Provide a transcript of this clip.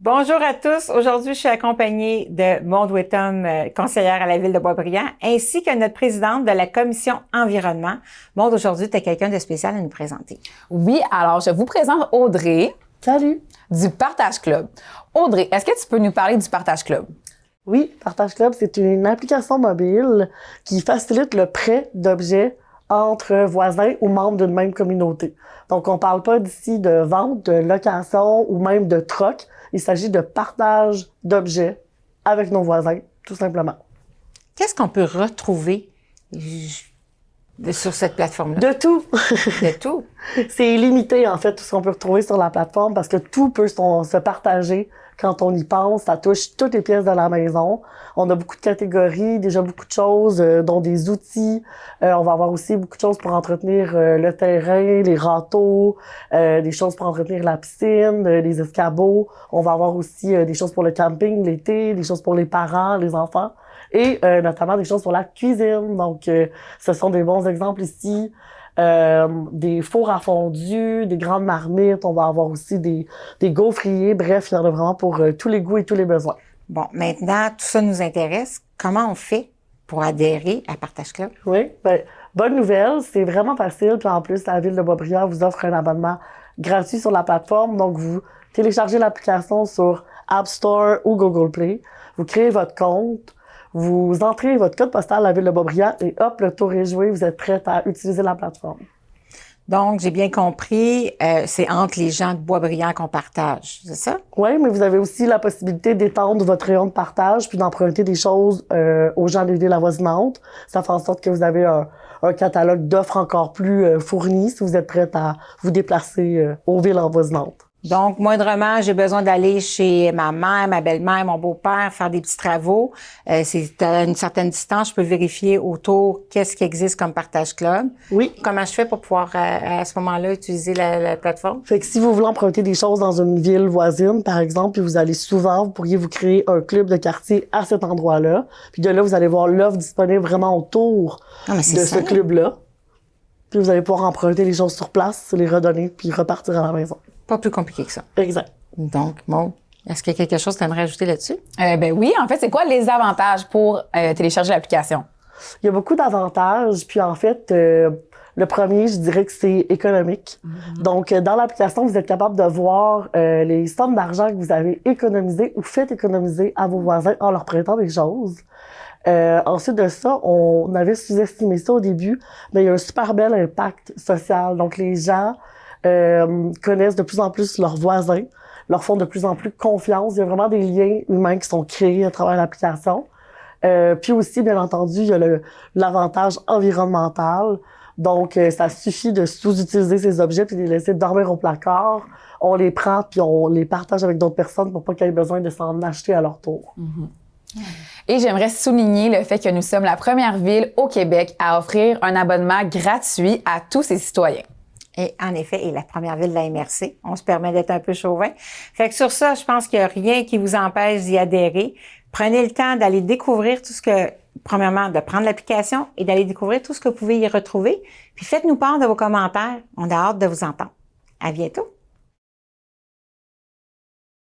Bonjour à tous. Aujourd'hui, je suis accompagnée de Maude Whittam, conseillère à la Ville de Boisbriand, ainsi que notre présidente de la Commission Environnement. Maude, aujourd'hui, tu as quelqu'un de spécial à nous présenter. Oui, alors je vous présente Audrey. Salut! Du Partage Club. Audrey, est-ce que tu peux nous parler du Partage Club? Oui, Partage Club, c'est une application mobile qui facilite le prêt d'objets entre voisins ou membres d'une même communauté. Donc, on parle pas d'ici de vente, de location ou même de troc. Il s'agit de partage d'objets avec nos voisins, tout simplement. Qu'est-ce qu'on peut retrouver sur cette plateforme-là? De tout! De tout. C'est illimité, en fait, tout ce qu'on peut retrouver sur la plateforme parce que tout peut se partager quand on y pense. Ça touche toutes les pièces de la maison. On a beaucoup de catégories, déjà beaucoup de choses, dont des outils. On va avoir aussi beaucoup de choses pour entretenir le terrain, les râteaux, des choses pour entretenir la piscine, les escabeaux. On va avoir aussi des choses pour le camping l'été, des choses pour les parents, les enfants. Et notamment des choses pour la cuisine. Donc, ce sont des bons exemples ici. Des fours à fondu, des grandes marmites. On va avoir aussi des gaufriers. Bref, il y en a vraiment pour tous les goûts et tous les besoins. Bon, maintenant, tout ça nous intéresse. Comment on fait pour adhérer à Partage Club? Oui, bonne nouvelle, c'est vraiment facile. Puis en plus, la Ville de Boisbriand vous offre un abonnement gratuit sur la plateforme. Donc, vous téléchargez l'application sur App Store ou Google Play. Vous créez votre compte. Vous entrez votre code postal à la Ville de Boisbriand et hop, le tour est joué. Vous êtes prête à utiliser la plateforme. Donc, j'ai bien compris, c'est entre les gens de Boisbriand qu'on partage, c'est ça? Oui, mais vous avez aussi la possibilité d'étendre votre rayon de partage puis d'emprunter des choses aux gens des villes avoisinantes. Ça fait en sorte que vous avez un catalogue d'offres encore plus fourni si vous êtes prête à vous déplacer aux villes avoisinantes. Donc, moindrement, j'ai besoin d'aller chez ma mère, ma belle-mère, mon beau-père, faire des petits travaux. C'est à une certaine distance, je peux vérifier autour qu'est-ce qui existe comme Partage Club. Oui. Comment je fais pour pouvoir, à ce moment-là, utiliser la plateforme? Fait que si vous voulez emprunter des choses dans une ville voisine, par exemple, puis vous allez souvent, vous pourriez vous créer un club de quartier à cet endroit-là. Puis de là, vous allez voir l'offre disponible vraiment autour de ce club-là. Puis vous allez pouvoir emprunter les choses sur place, les redonner, puis repartir à la maison. Pas plus compliqué que ça. Exact. Donc, Maud, est-ce qu'il y a quelque chose que tu aimerais ajouter là-dessus? Ben oui, en fait, c'est quoi les avantages pour télécharger l'application? Il y a beaucoup d'avantages, puis en fait, le premier, je dirais que c'est économique. Donc, dans l'application, vous êtes capable de voir les sommes d'argent que vous avez économisées ou fait économiser à vos voisins en leur prêtant des choses. Ensuite de ça, on avait sous-estimé ça au début, mais il y a un super bel impact social. Donc, les gens connaissent de plus en plus leurs voisins, leur font de plus en plus confiance. Il y a vraiment des liens humains qui sont créés à travers l'application. Puis aussi, bien entendu, il y a l'avantage environnemental. Donc, ça suffit de sous-utiliser ces objets puis de les laisser dormir au placard. On les prend puis on les partage avec d'autres personnes pour pas qu'ils aient besoin de s'en acheter à leur tour. Et j'aimerais souligner le fait que nous sommes la première ville au Québec à offrir un abonnement gratuit à tous ses citoyens. Et en effet, et la première ville de la MRC. On se permet d'être un peu chauvin. Fait que sur ça, je pense qu'il n'y a rien qui vous empêche d'y adhérer. Prenez le temps d'aller découvrir tout ce que, premièrement, de prendre l'application et d'aller découvrir tout ce que vous pouvez y retrouver. Puis faites-nous part de vos commentaires. On a hâte de vous entendre. À bientôt.